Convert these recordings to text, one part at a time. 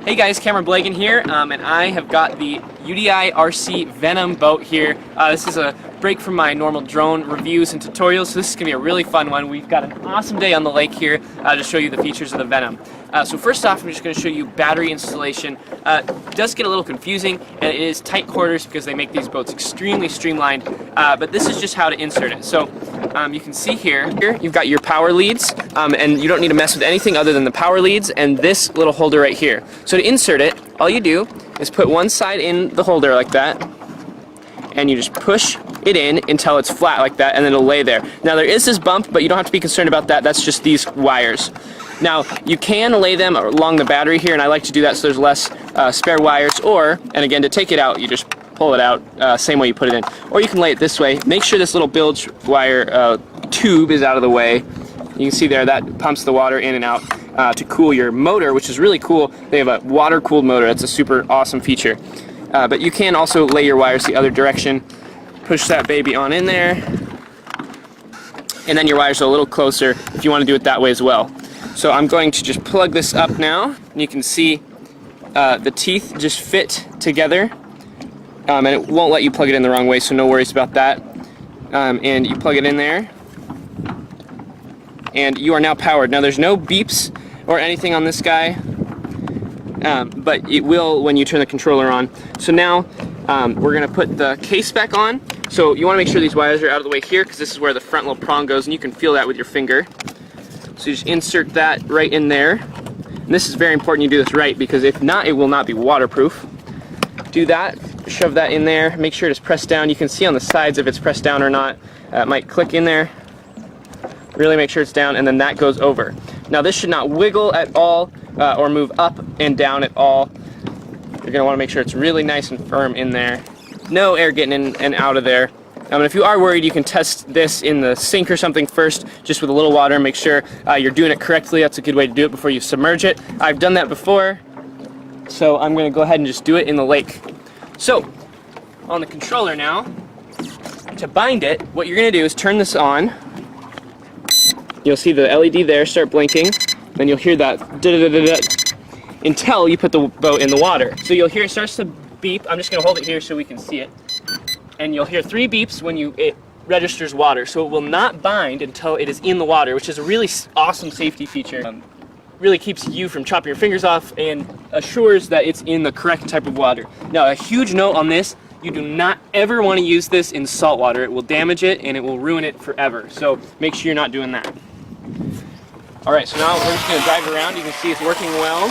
Hey guys, Cameron Blagan here, and I have got the UDI RC Venom boat here. This is a break from my normal drone reviews and tutorials, so this is going to be a really fun one. We've got an awesome day on the lake here to show you the features of the Venom. So first off, I'm just going to show you battery installation. It does get a little confusing, and it is tight quarters because they make these boats extremely streamlined, but this is just how to insert it. So you can see here you've got your power leads, and you don't need to mess with anything other than the power leads and this little holder right here. So to insert it, all you do is put one side in the holder like that, and you just push it in until it's flat like that, and then it'll lay there. Now there is this bump, but you don't have to be concerned about that. That's just these wires. Now you can lay them along the battery here, and I like to do that so there's less spare wires, and again, to take it out, you just pull it out same way you put it in. Or you can lay it this way. Make sure this little bilge wire tube is out of the way. You can see there that pumps the water in and out to cool your motor, which is really cool. They have a water-cooled motor. That's a super awesome feature. But you can also lay your wires the other direction. Push that baby on in there, and then your wires are a little closer if you want to do it that way as well. So I'm going to just plug this up now, and you can see the teeth just fit together, and it won't let you plug it in the wrong way, so no worries about that. And you plug it in there, and you are now powered. Now there's no beeps or anything on this guy, but it will when you turn the controller on. So now we're going to put the case back on. So you want to make sure these wires are out of the way here, because this is where the front little prong goes, and you can feel that with your finger. So you just insert that right in there. And this is very important you do this right, because if not, it will not be waterproof. Do that, shove that in there, make sure it is pressed down. You can see on the sides if it's pressed down or not. It might click in there. Really make sure it's down, and then that goes over. Now this should not wiggle at all or move up and down at all. You're going to want to make sure it's really nice and firm in there. No air getting in and out of there. And if you are worried, you can test this in the sink or something first, just with a little water, and make sure you're doing it correctly. That's a good way to do it before you submerge it. I've done that before, so I'm going to go ahead and just do it in the lake. So, on the controller now, to bind it, what you're going to do is turn this on. You'll see the LED there start blinking, then you'll hear that da-da-da-da-da until you put the boat in the water. So you'll hear it starts to beep. I'm just going to hold it here so we can see it. And you'll hear 3 beeps when it registers water. So it will not bind until it is in the water, which is a really awesome safety feature. Really keeps you from chopping your fingers off and assures that it's in the correct type of water. Now, a huge note on this, you do not ever want to use this in salt water. It will damage it and it will ruin it forever. So make sure you're not doing that. Alright, so now we're just going to drive around. You can see it's working well.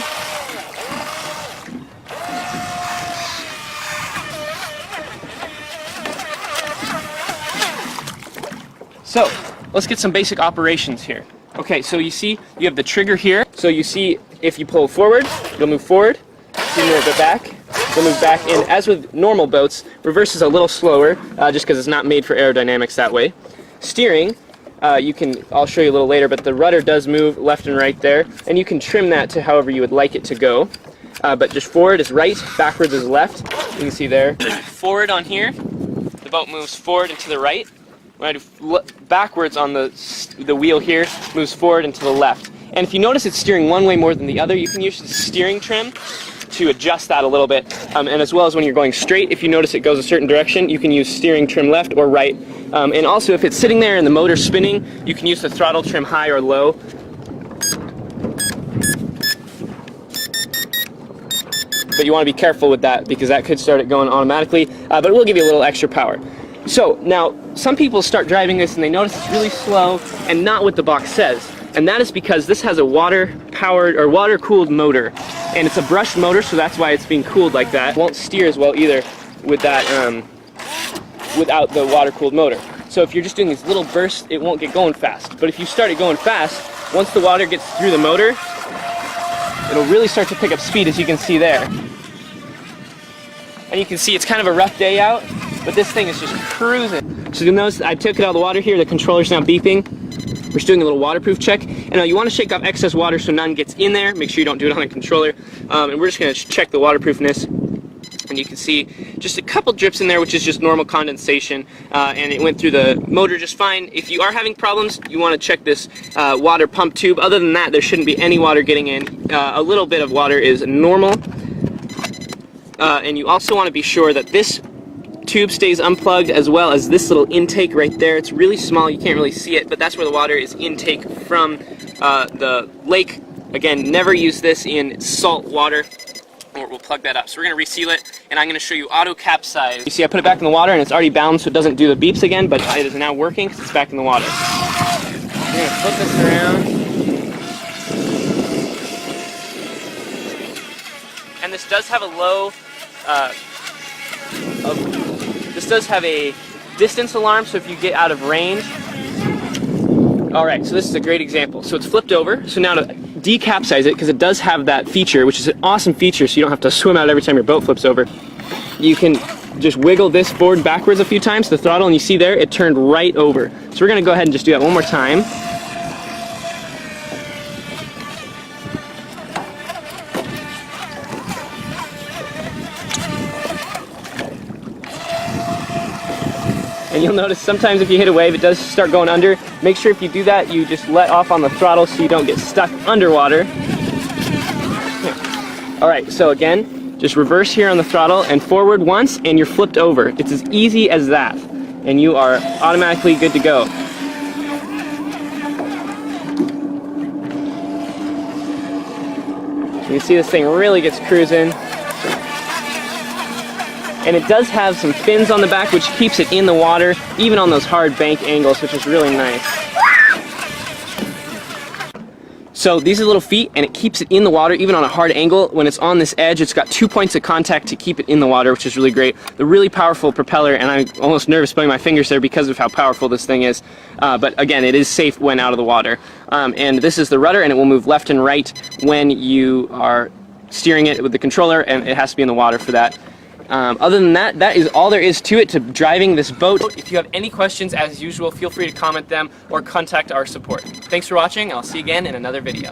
So, let's get some basic operations here. Okay, so you see you have the trigger here. So you see if you pull forward, it'll move forward. If you move it back, it'll move back. And as with normal boats, reverse is a little slower, just because it's not made for aerodynamics that way. Steering, I'll show you a little later, but the rudder does move left and right there, and you can trim that to however you would like it to go. But just forward is right, backwards is left. You can see there. Forward on here, the boat moves forward and to the right. When I do backwards on the wheel here, moves forward and to the left. And if you notice it's steering one way more than the other, you can use the steering trim to adjust that a little bit. And as well as when you're going straight, if you notice it goes a certain direction, you can use steering trim left or right. And also if it's sitting there and the motor's spinning, you can use the throttle trim high or low. But you want to be careful with that, because that could start it going automatically, but it will give you a little extra power. So now, some people start driving this and they notice it's really slow and not what the box says. And that is because this has a water-powered or water-cooled motor. And it's a brushed motor, so that's why it's being cooled like that. It won't steer as well either with that, without the water-cooled motor. So if you're just doing these little bursts, it won't get going fast. But if you start it going fast, once the water gets through the motor, it'll really start to pick up speed, as you can see there. And you can see it's kind of a rough day out, but this thing is just cruising. So you'll notice I took it out of the water here, the controller's now beeping. We're just doing a little waterproof check. And now you want to shake off excess water so none gets in there. Make sure you don't do it on the controller. And we're just going to check the waterproofness. And you can see just a couple drips in there, which is just normal condensation, and it went through the motor just fine. If you are having problems, you want to check this water pump tube. Other than that, there shouldn't be any water getting in. A little bit of water is normal. And you also want to be sure that this tube stays unplugged, as well as this little intake right there. It's really small, you can't really see it, but that's where the water is intake from the lake. Again, never use this in salt water, or we'll plug that up. So we're going to reseal it, and I'm going to show you auto capsize. You see I put it back in the water and it's already bound, so it doesn't do the beeps again, but it is now working because it's back in the water. We're going to flip this around. And this does have a low, this does have a distance alarm, so if you get out of range. Alright, so this is a great example. So it's flipped over, so now to decapsize it, because it does have that feature, which is an awesome feature, so you don't have to swim out every time your boat flips over. You can just wiggle this forward and backwards a few times, the throttle, and you see there, it turned right over. So we're going to go ahead and just do that one more time. And you'll notice sometimes if you hit a wave, it does start going under. Make sure if you do that, you just let off on the throttle so you don't get stuck underwater. Alright, so again, just reverse here on the throttle and forward once, and you're flipped over. It's as easy as that. And you are automatically good to go. You can see this thing really gets cruising. And it does have some fins on the back, which keeps it in the water, even on those hard bank angles, which is really nice. So these are little feet, and it keeps it in the water, even on a hard angle. When it's on this edge, it's got 2 points of contact to keep it in the water, which is really great. The really powerful propeller, and I'm almost nervous putting my fingers there because of how powerful this thing is. But again, it is safe when out of the water. And this is the rudder, and it will move left and right when you are steering it with the controller, and it has to be in the water for that. Other than that, that is all there is to it, to driving this boat. If you have any questions, as usual, feel free to comment them or contact our support. Thanks for watching. I'll see you again in another video.